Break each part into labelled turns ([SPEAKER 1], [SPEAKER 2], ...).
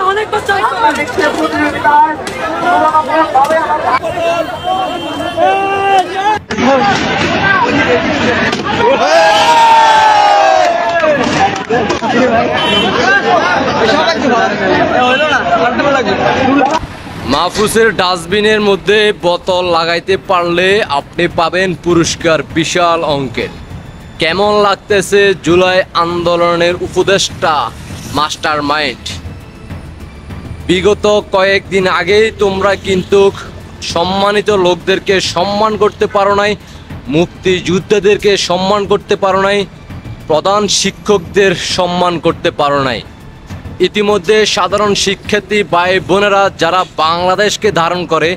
[SPEAKER 1] অনেক বাচ্চা
[SPEAKER 2] মাহফুজের ডাস্টবিনের মধ্যে বোতল লাগাইতে পারলে আপনি পাবেন পুরস্কার বিশাল অঙ্কের। কেমন লাগতেছে জুলাই আন্দোলনের উপদেষ্টা মাস্টার মাইন্ড? বিগত কয়েকদিন আগেই তোমরা কিন্তু সম্মানিত লোকদেরকে সম্মান করতে পারো নাই, মুক্তিযোদ্ধাদেরকে সম্মান করতে পারো নাই, প্রধান শিক্ষকদের সম্মান করতে পারো নাই। ইতিমধ্যে সাধারণ শিক্ষার্থী ভাই বোনেরা যারা বাংলাদেশকে ধারণ করে,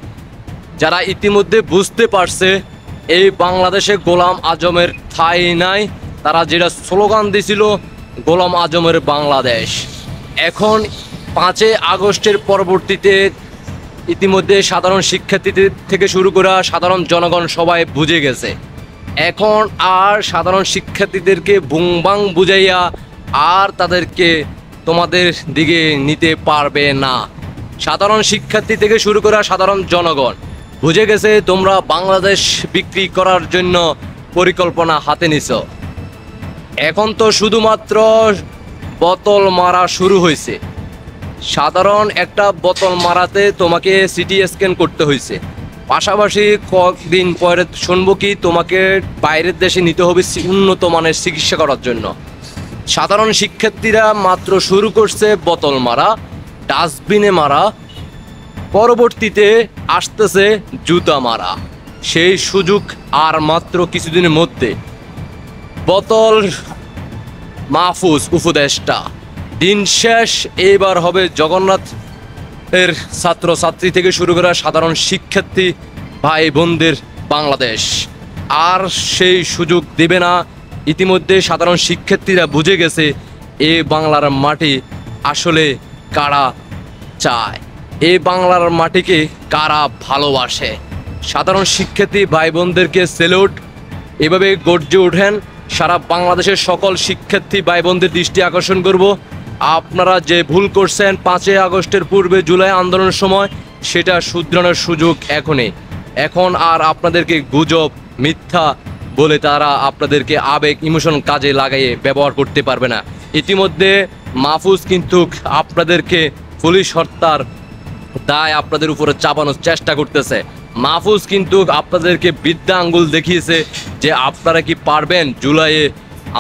[SPEAKER 2] যারা ইতিমধ্যে বুঝতে পারছে এই বাংলাদেশে গোলাম আজমের ঠাঁই নাই, তারা যেটা স্লোগান দিছিল গোলাম আজমের বাংলাদেশ, এখন 5 আগস্টের পরবর্তীতে ইতিমধ্যে সাধারণ শিক্ষার্থীদের থেকে শুরু করে সাধারণ জনগণ সবাই বুঝে গেছে। এখন আর সাধারণ শিক্ষার্থীদেরকে বুংবাং বুঝাইয়া আর তাদেরকে তোমাদের দিকে নিতে পারবে না। সাধারণ শিক্ষার্থী থেকে শুরু করে সাধারণ জনগণ বুঝে গেছে তোমরা বাংলাদেশ বিক্রি করার জন্য পরিকল্পনা হাতে নিছ। এখন তো শুধুমাত্র বোতল মারা শুরু হয়েছে। সাধারণ একটা বোতল মারাতে তোমাকে সিটি স্ক্যান করতে হয়েছে, পাশাপাশি কয়েকদিন পরে শুনবো কি তোমাকে বাইরের দেশে নিতে হবে উন্নত মানের চিকিৎসা করার জন্য। সাধারণ শিক্ষার্থীরা মাত্র শুরু করছে বোতল মারা, ডাস্টবিনে মারা, পরবর্তীতে আসতেছে জুতা মারা। সেই সুযোগ আর মাত্র কিছুদিনের মধ্যে। বোতল মাহফুজ উপদেষ্টা দিন শেষ, এইবার হবে জগন্নাথ এর ছাত্রছাত্রী থেকে শুরু করে সাধারণ শিক্ষার্থী ভাই বোনদের বাংলাদেশ আর সেই সুযোগ দেবে না। ইতিমধ্যে সাধারণ শিক্ষার্থীরা বুঝে গেছে এই বাংলার মাটি আসলে কারা চায়, এই বাংলার মাটিকে কারা ভালোবাসে। সাধারণ শিক্ষার্থী ভাই বোনদেরকে স্যালুট, এভাবে গর্জে ওঠেন। সারা বাংলাদেশের সকল শিক্ষার্থী ভাই বোনদের দৃষ্টি আকর্ষণ করব, আপনারা যে ভুল করছেন 5 আগস্টের পূর্বে জুলাই আন্দোলনের সময়, সেটা শুধরানোর সুযোগ এখনই। এখন আর আপনাদেরকে গুজব মিথ্যা বলে তারা আপনাদেরকে আবেগ ইমোশন কাজে লাগাইয়ে ব্যবহার করতে পারবে না। ইতিমধ্যে মাহফুজ কিন্তু আপনাদেরকে পুলিশ হত্যার দায় আপনাদের উপরে চাপানোর চেষ্টা করতেছে। মাহফুজ কিন্তু আপনাদেরকে বৃদ্ধা আঙ্গুল দেখিয়েছে যে আপনারা কি পারবেন জুলাইয়ে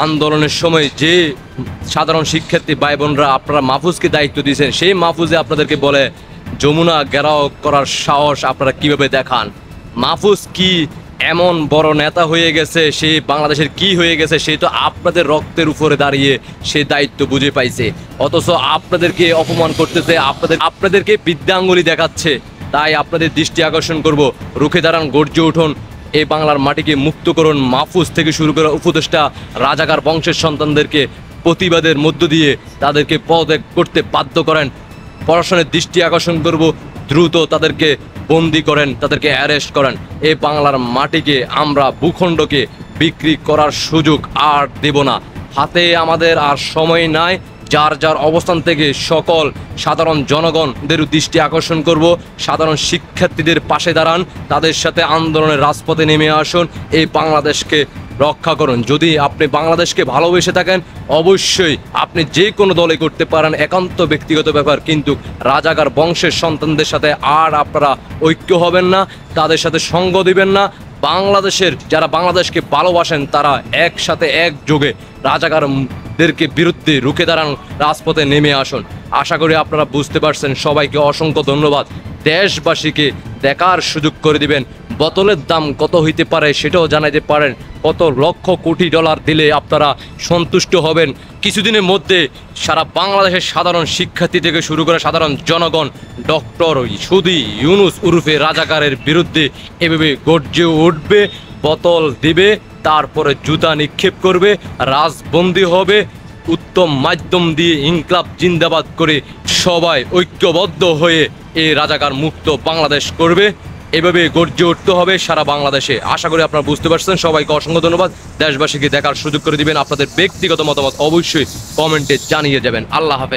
[SPEAKER 2] আন্দোলনের সময় যে সাধারণ শিক্ষার্থী ভাই বোনরা আপনারা মাহফুজকে দায়িত্ব দিয়েছেন, সেই মাহফুজে আপনাদেরকে বলে যমুনা ঘেরাও করার সাহস আপনারা কিভাবে দেখান। মাহফুজ কি এমন বড় নেতা হয়ে গেছে, সে বাংলাদেশের কি হয়ে গেছে, সে তো আপনাদের রক্তের উপরে দাঁড়িয়ে সে দায়িত্ব বুঝে পাইছে, অথচ আপনাদেরকে অপমান করতেছে, আপনাদেরকে বৃদ্ধাঙ্গুলি দেখাচ্ছে। তাই আপনাদের দৃষ্টি আকর্ষণ করব, রুখে দাঁড়ান, গর্জে উঠুন, এই বাংলার মাটিকে মুক্ত করুন। মাহফুজ থেকে শুরু করে উপদেষ্টা রাজাকার বংশের সন্তানদেরকে প্রতিবাদের মধ্য দিয়ে তাদেরকে পদত্যাগ করতে বাধ্য করেন। প্রশাসনের দৃষ্টি আকর্ষণ করব, দ্রুত তাদেরকে বন্দি করেন, তাদেরকে অ্যারেস্ট করেন। এই বাংলার মাটিকে আমরা ভূখণ্ডকে বিক্রি করার সুযোগ আর দেব না। হাতে আমাদের আর সময় নাই। যার যার অবস্থান থেকে সকল সাধারণ জনগণদের দৃষ্টি আকর্ষণ করব, সাধারণ শিক্ষার্থীদের পাশে দাঁড়ান, তাদের সাথে আন্দোলনের রাজপথে নেমে আসুন, এই বাংলাদেশকে রক্ষা করুন। যদি আপনি বাংলাদেশকে ভালোবেসে থাকেন অবশ্যই আপনি যে কোনো দলে করতে পারেন, একান্ত ব্যক্তিগত ব্যাপার, কিন্তু রাজাকার বংশের সন্তানদের সাথে আর আপনারা ঐক্য হবেন না, তাদের সাথে সঙ্গ দিবেন না। বাংলাদেশের যারা বাংলাদেশকে ভালোবাসেন তারা একসাথে একযোগে রাজাকারদেরকে বিরুদ্ধে রুখে দাঁড়ান, রাজপথে নেমে আসুন। আশা করি আপনারা বুঝতে পারছেন। সবাইকে অসংখ্য ধন্যবাদ। দেশবাসীকে দেখার সুযোগ করে দিবেন বোতলের দাম কত হইতে পারে সেটাও জানাইতে পারেন, কত লক্ষ কোটি ডলার দিলে আপনারা সন্তুষ্ট হবেন। কিছুদিনের মধ্যে সারা বাংলাদেশের সাধারণ শিক্ষার্থী থেকে শুরু করে সাধারণ জনগণ ডক্টর সুদি ইউনুস উরফে রাজাকারের বিরুদ্ধে এভাবে গর্জে উঠবে, বোতল দিবে, তারপরে জুতা নিক্ষেপ করবে, রাজবন্দী হবে। উত্তম মাধ্যম দিয়ে ইনকলাব জিন্দাবাদ করে সবাই ঐক্যবদ্ধ হয়ে এই রাজাকার মুক্ত বাংলাদেশ করবে। এভাবে গর্জে উঠতে হবে সারা বাংলাদেশে। আশা করি আপনারা বুঝতে পারছেন। সবাইকে অসংখ্য ধন্যবাদ। দেশবাসীকে দেখার সুযোগ করে দিবেন। আপনাদের ব্যক্তিগত মতামত অবশ্যই কমেন্টে জানিয়ে যাবেন। আল্লাহ হাফেজ।